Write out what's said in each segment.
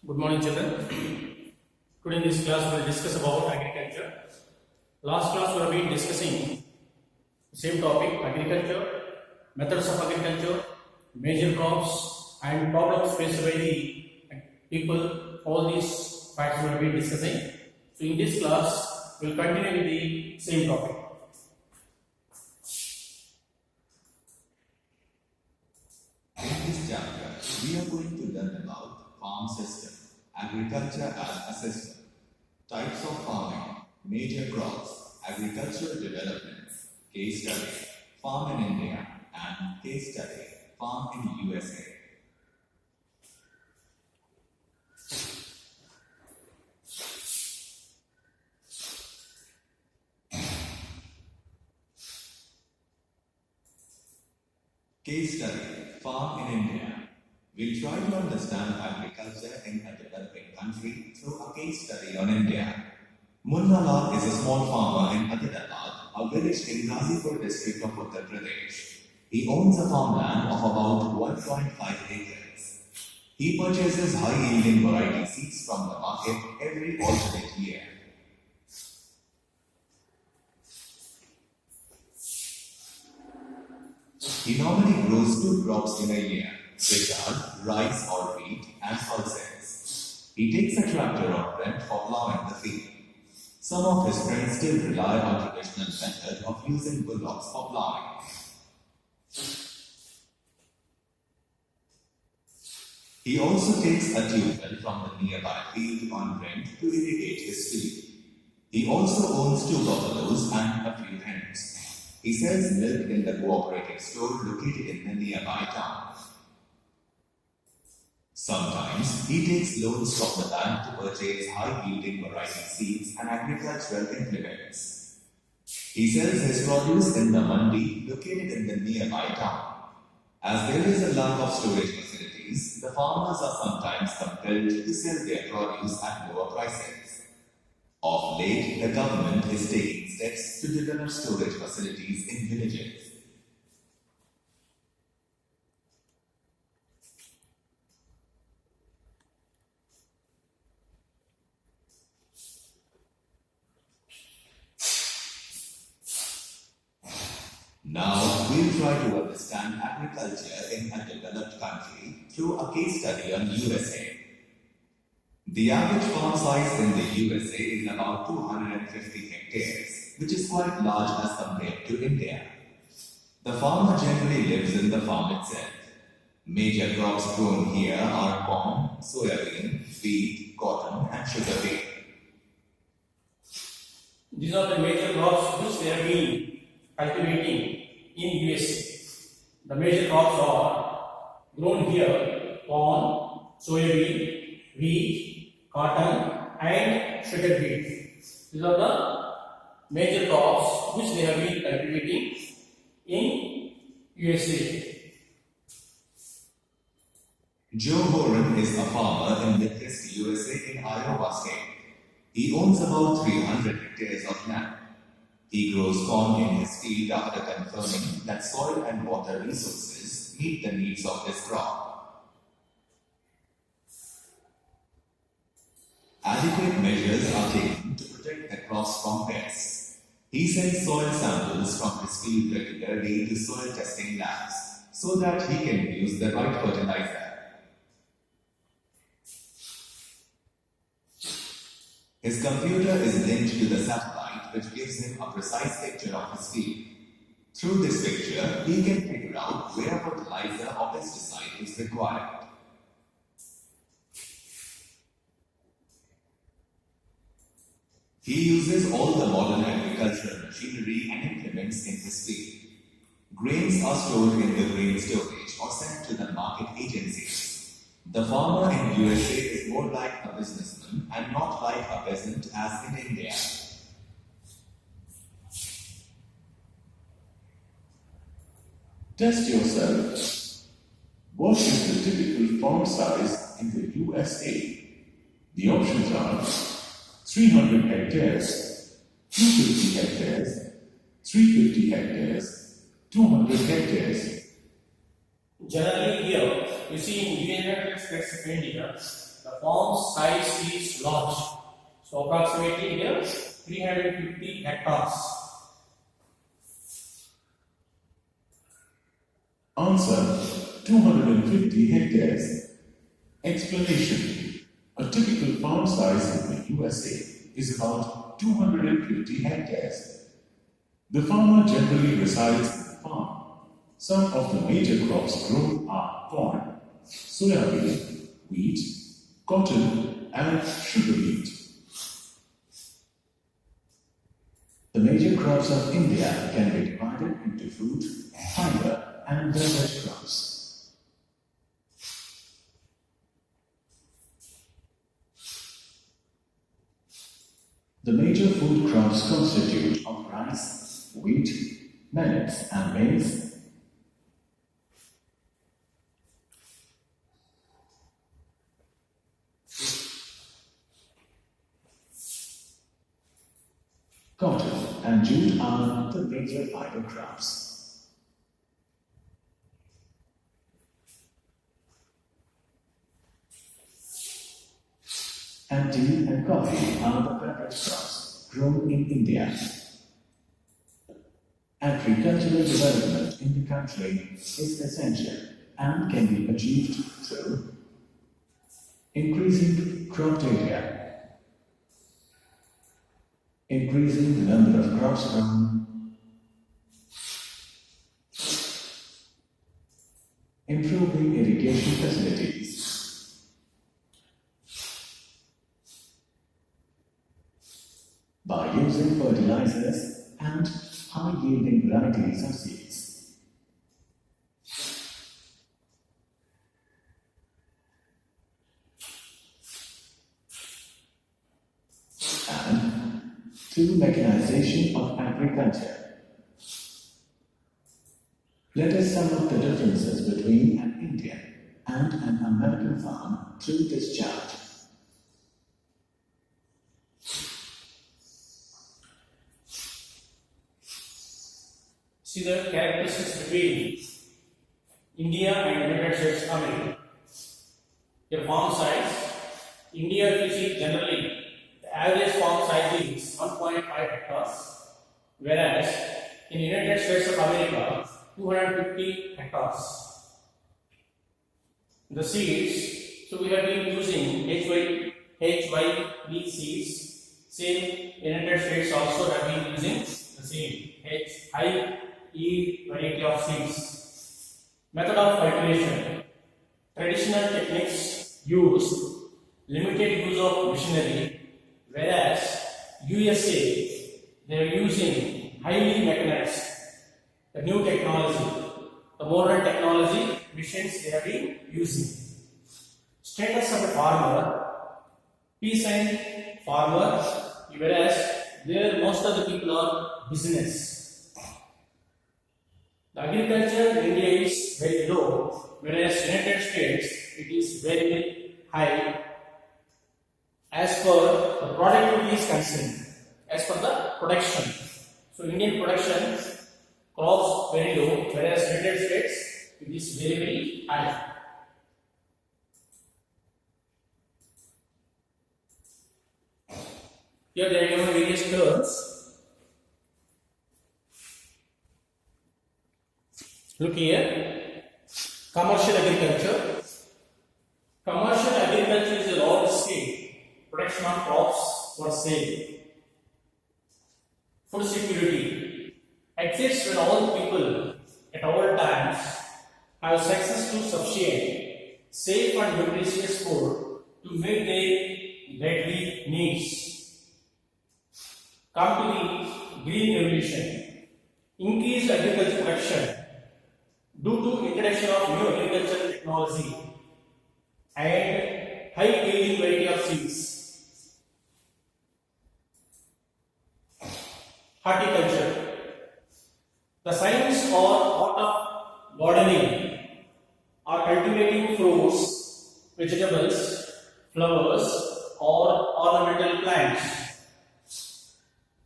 Good morning, children. Today in this class we will discuss about agriculture. Last class we have been discussing same topic, agriculture, methods of agriculture, major crops and problems faced by the people. All these facts we have been discussing. So in this class we will continue with the same topic. In this chapter, we are going to learn about farm system, agriculture as a system, types of farming, major crops, agricultural development, case study, farm in India, and case study, farm in USA. Case study, farm in India. We'll try to understand agriculture in a developing country through a case study on India. Munna Lal is a small farmer in Adilabad, a village in Ghazipur district of Uttar Pradesh. He owns a farmland of about 1.5 acres. He purchases high-yielding variety seeds from the market every alternate year. He normally grows 2 crops in a year, which are rice or wheat and pulses. He takes a tractor on rent for plowing the field. Some of his friends still rely on traditional method of using bullocks for plowing. He also takes a tube well from the nearby field on rent to irrigate his field. He also owns 2 buffaloes and a few hens. He sells milk in the cooperative store located in the nearby town. Sometimes he takes loans from the bank to purchase high-yielding variety seeds and agricultural implements. He sells his produce in the mandi located in the nearby town. As there is a lack of storage facilities, the farmers are sometimes compelled to sell their produce at lower prices. Of late, the government is taking steps to develop storage facilities in villages. Now, we'll try to understand agriculture in a developed country through a case study on USA. The average farm size in the USA is about 250 hectares, which is quite large as compared to India. The farmer generally lives in the farm itself. Major crops grown here are corn, soybean, wheat, cotton, and sugarcane. These are the major crops which they have been cultivating in USA. The major crops are grown here: corn, soybean, wheat, cotton and sugar beet. These are the major crops which they have been cultivating in USA. Joe Horan is a farmer in Midwest USA in Iowa State. He owns about 300 hectares of land. He grows corn in his field after confirming that soil and water resources meet the needs of his crop. Adequate measures are taken to protect the crops from pests. He sends soil samples from his field regularly to soil testing labs so that he can use the right fertilizer. His computer is linked to the satellite, which gives him a precise picture of his field. Through this picture, he can figure out where fertilizer or pesticide is required. He uses all the modern agricultural machinery and implements in his field. Grains are stored in the grain storage or sent to the market agencies. The farmer in USA is more like a businessman and not like a peasant as in India. Test yourself. What is the typical farm size in the USA? The options are 300 hectares, 250 hectares, 350 hectares, 200 hectares. Generally here, you see in United States of India, the farm size is large. So approximately here 350 hectares. Answer 250 hectares. Explanation. A typical farm size in the USA is about 250 hectares. The farmer generally resides in the farm. Some of the major crops grown are corn, soybean, wheat, cotton, and sugar beet. The major crops of India can be divided into fruit, fiber, and beverage crops. The major food crops constitute of rice, wheat, millets, and maize. Cotton and jute are the major fiber crops. And tea and coffee are the beverage crops grown in India. Agricultural development in the country is essential and can be achieved through increasing crop area, increasing the number of crops grown, improving irrigation facilities, by using fertilizers and high-yielding varieties of seeds. And through mechanization of agriculture. Let us sum up the differences between an Indian and an American farm through this chart. See the characteristics between India and United States of America. Their farm size. India, if you see generally, the average farm size is 1.5 hectares, whereas in United States of America, 250 hectares. The seeds, so we have been using HYB seeds. Same United States also have been using the same high yield variety of seeds. Method of cultivation. Traditional techniques used, limited use of machinery, whereas USA they are using highly mechanized, the new technology, the modern technology machines they have been using. Status of a farmer, peasant farmer, whereas there most of the people are business. The agriculture in India is very low, whereas United States it is very high. As per the productivity is concerned, as per the production. So Indian production crops very low, whereas United States it is very very high. Here they are given various terms. Look here, commercial agriculture. Commercial agriculture is a large scale production of crops for sale. Food security exists when all people at all times have access to sufficient, safe and nutritious food to meet their daily needs. Come to the green revolution. Increased agriculture production due to introduction of new agricultural technology and high yielding variety of seeds. Horticulture. The science or art of gardening or cultivating fruits, vegetables, flowers or ornamental plants.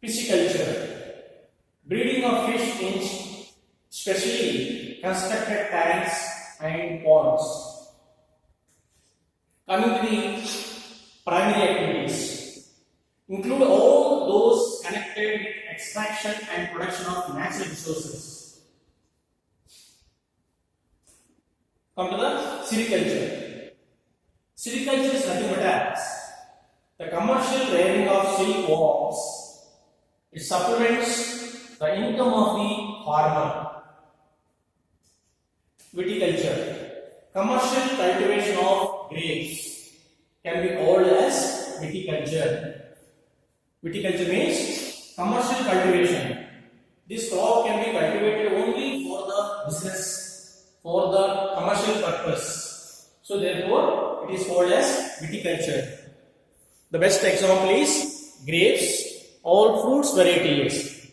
Pisciculture. Breeding of fish in specially constructed tanks and ponds. Coming to the primary activities include all those connected with extraction and production of natural resources. Come to the silviculture. Silviculture is nothing but as the commercial rearing of silk worms. It supplements the income of the farmer. Viticulture. Commercial cultivation of grapes can be called as viticulture. Viticulture means commercial cultivation. This crop can be cultivated only for the business, for the commercial purpose. So therefore, it is called as viticulture. The best example is grapes, all fruits varieties.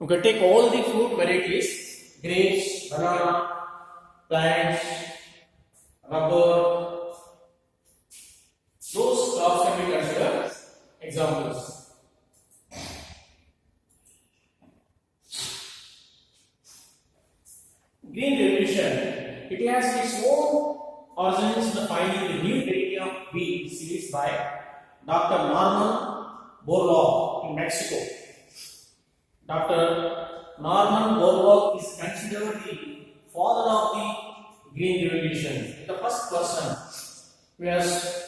You can take all the fruit varieties, grapes, banana, plants, rubber. Those crops can be considered examples. Green Revolution. It has its own origins in the finding the new variety of wheat seeds by Dr. Norman Borlaug in Mexico. Dr. Norman Borlaug is considered the father of the Green Revolution. The first person who has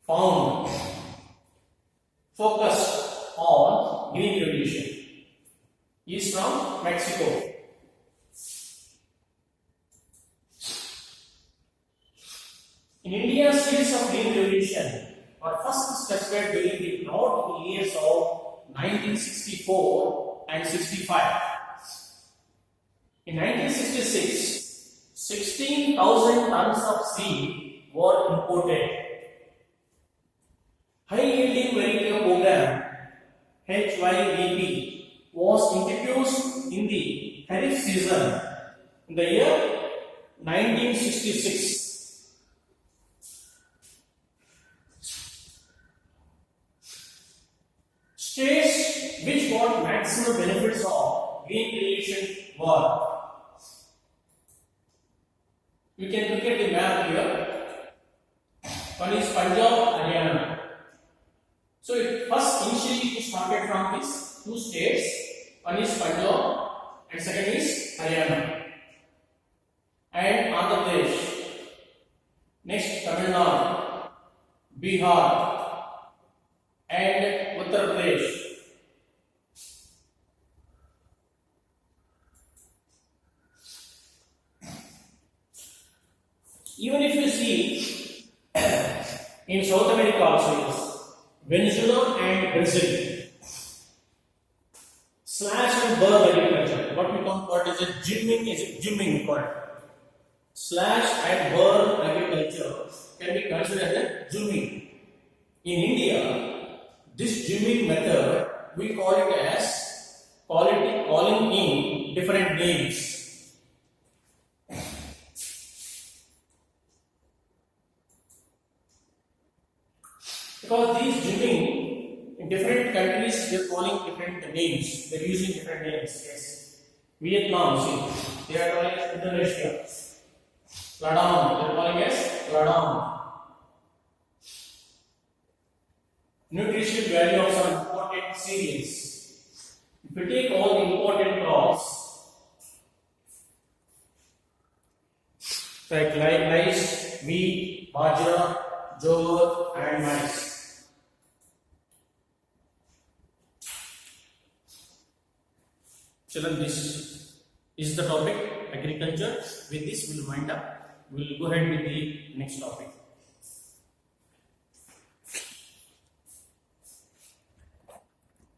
found focused on Green Revolution. He is from Mexico. In India, series of Green Revolution were first specified during the drought years of 1964 and 65. In 1966, 16,000 tons of seed were imported. High yielding variety program HYVP was introduced in the Kharif season in the year 1966. States which got maximum benefits of green creation were. You can look at the map here. One is Punjab, Haryana. So first initially it started from these two states. One is Punjab and second is Haryana. And Andhra Pradesh. Next Tamil Nadu, Bihar and Uttar Pradesh. Even if you see in South America also is Venezuela and Brazil. Slash and burn agriculture. What we call what is it? Gymming called. Slash and burn agriculture can be considered as gymming. In India, this gymming method we call it as calling in different names. Because these gymming in different countries they are calling different names. They are using different names. Yes. Vietnam, see, they are calling as Indonesia. Ladang, they are calling as Ladang. Nutritional value of some important cereals. If we take all the important crops like rice, wheat, bajra, jowar and maize. Children, this is the topic agriculture. With this we will wind up. We will go ahead with the next topic.